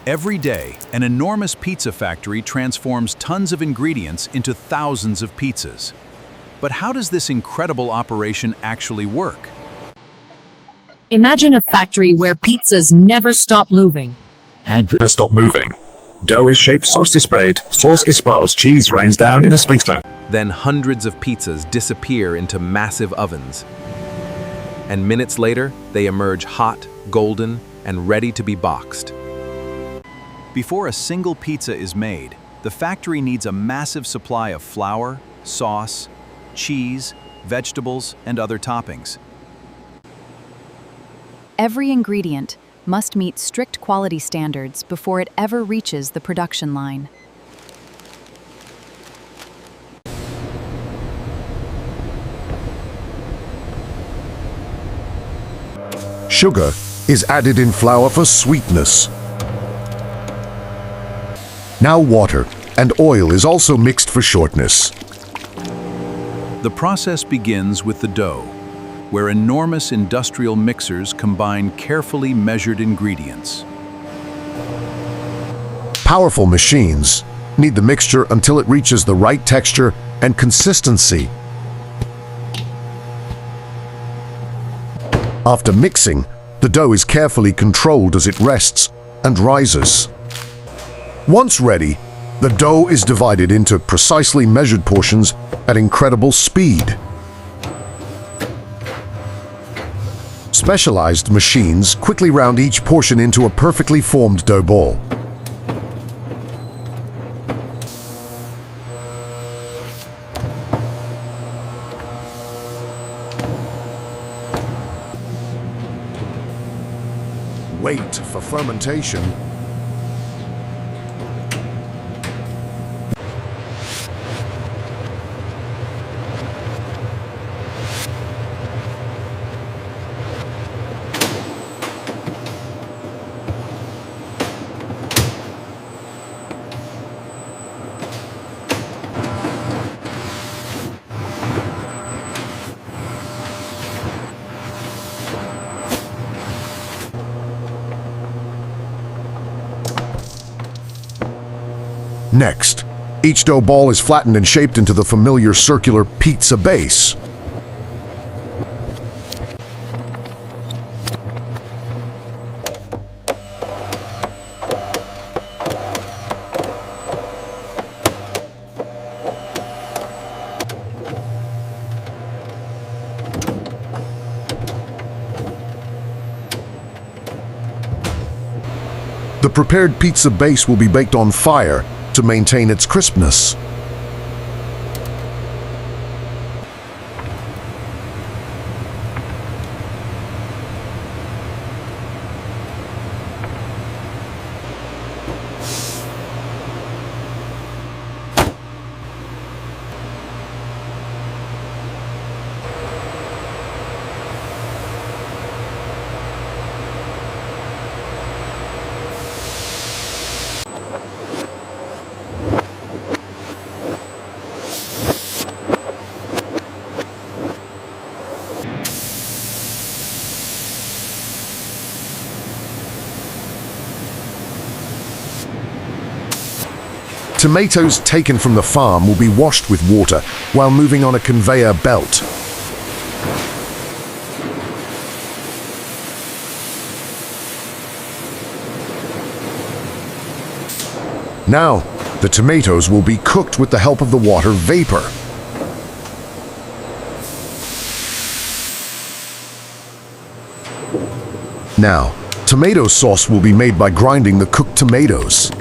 Every day, an enormous pizza factory transforms tons of ingredients into thousands of pizzas. But how does this incredible operation actually work? Imagine a factory where pizzas never stop moving. And stop moving. Dough is shaped, sauce is sprayed, sauce is spirals, cheese rains down in a sprinkler. Then hundreds of pizzas disappear into massive ovens. And minutes later, they emerge hot, golden, and ready to be boxed. Before a single pizza is made, the factory needs a massive supply of flour, sauce, cheese, vegetables, and other toppings. Every ingredient must meet strict quality standards before it ever reaches the production line. Sugar is added in flour for sweetness. Now water and oil is also mixed for shortness. The process begins with the dough, where enormous industrial mixers combine carefully measured ingredients. Powerful machines knead the mixture until it reaches the right texture and consistency. After mixing, the dough is carefully controlled as it rests and rises. Once ready, the dough is divided into precisely measured portions at incredible speed. Specialized machines quickly round each portion into a perfectly formed dough ball. Wait for fermentation. Next, each dough ball is flattened and shaped into the familiar circular pizza base. The prepared pizza base will be baked on fire to maintain its crispness. Tomatoes taken from the farm will be washed with water while moving on a conveyor belt. Now, the tomatoes will be cooked with the help of the water vapor. Now, tomato sauce will be made by grinding the cooked tomatoes.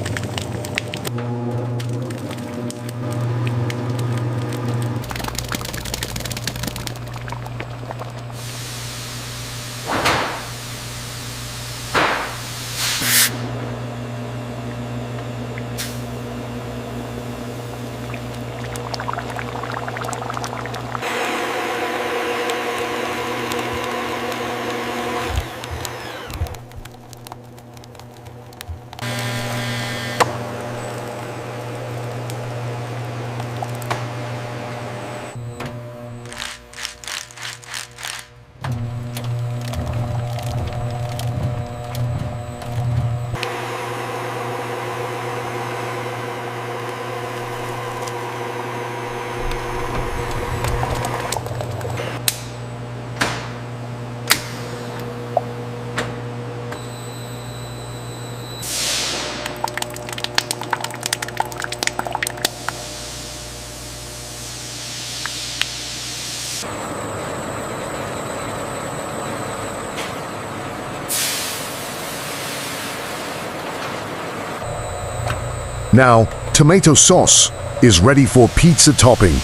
Now, tomato sauce is ready for pizza topping.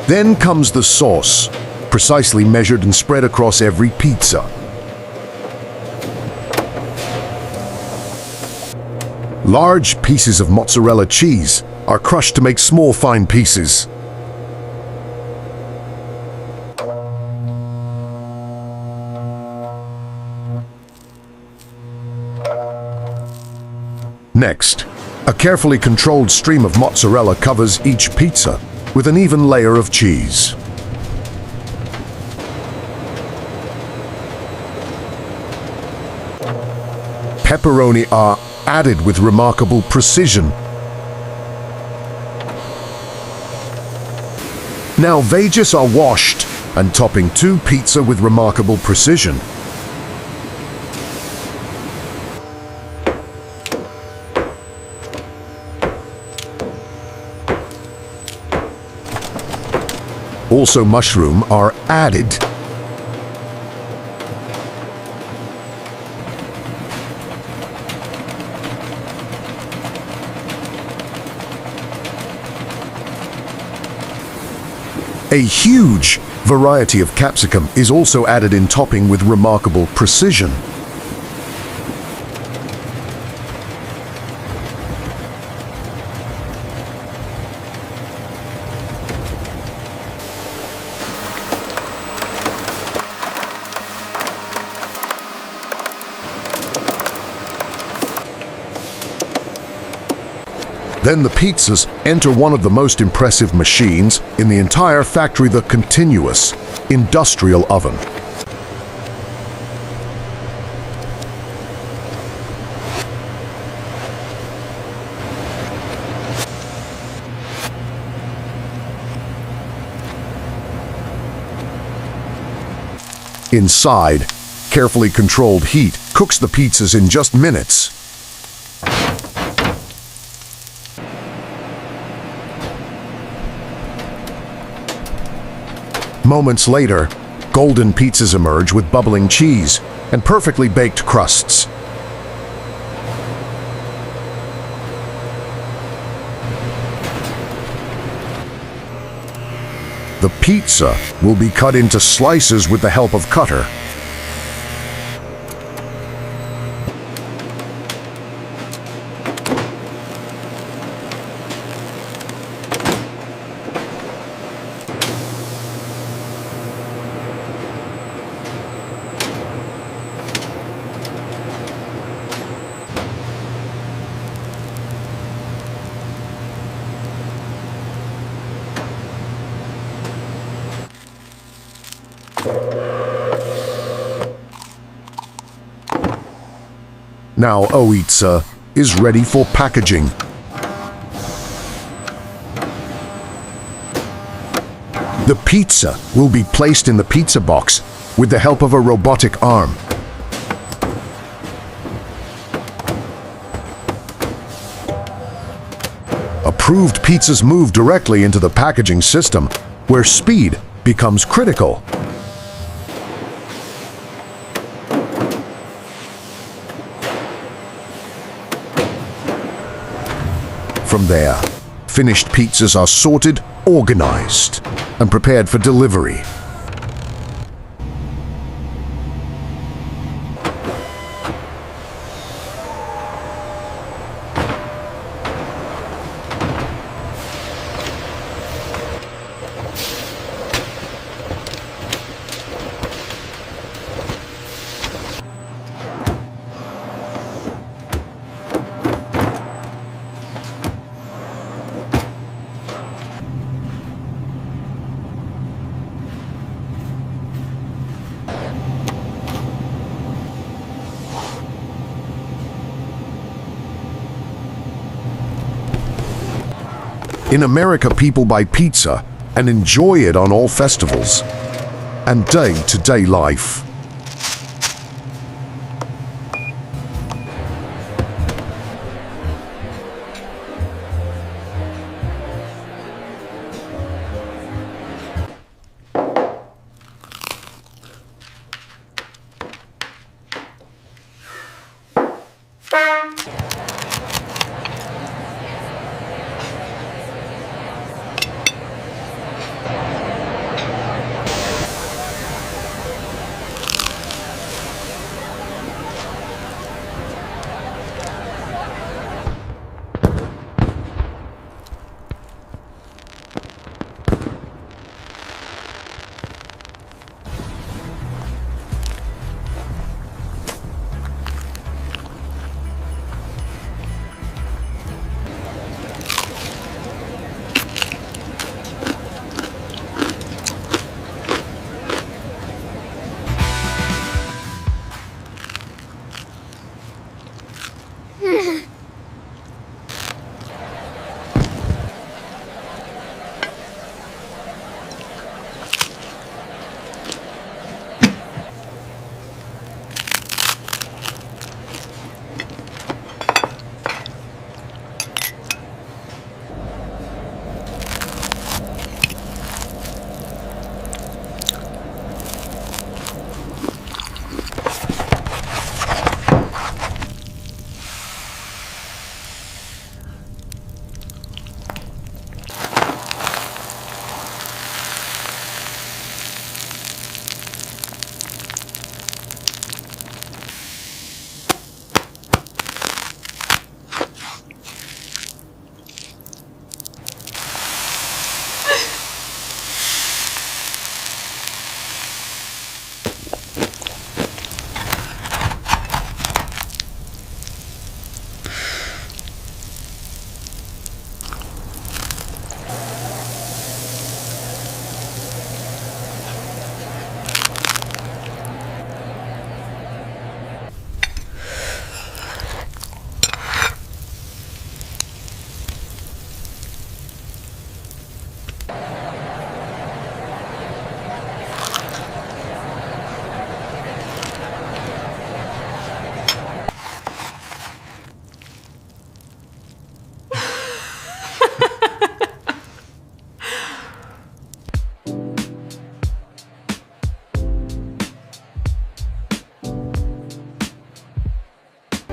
Then comes the sauce, precisely measured and spread across every pizza. Large pieces of mozzarella cheese are crushed to make small, fine pieces. Next, a carefully controlled stream of mozzarella covers each pizza with an even layer of cheese. Pepperoni are added with remarkable precision. Now veggies are washed and topping two pizza with remarkable precision. Also mushroom are added. A huge variety of capsicum is also added in topping with remarkable precision. Then the pizzas enter one of the most impressive machines in the entire factory, the continuous industrial oven. Inside, carefully controlled heat cooks the pizzas in just minutes. Moments later, golden pizzas emerge with bubbling cheese and perfectly baked crusts. The pizza will be cut into slices with the help of cutter. Now Oitza is ready for packaging. The pizza will be placed in the pizza box with the help of a robotic arm. Approved pizzas move directly into the packaging system, where speed becomes critical. From there, finished pizzas are sorted, organized, and prepared for delivery. In America, people buy pizza and enjoy it on all festivals and day-to-day life.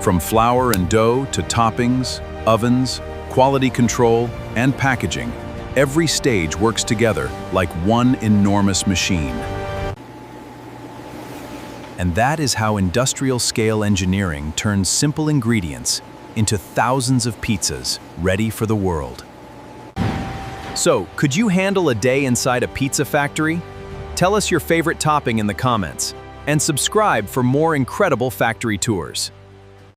From flour and dough to toppings, ovens, quality control, and packaging, every stage works together like one enormous machine. And that is how industrial-scale engineering turns simple ingredients into thousands of pizzas ready for the world. So, could you handle a day inside a pizza factory? Tell us your favorite topping in the comments, and subscribe for more incredible factory tours.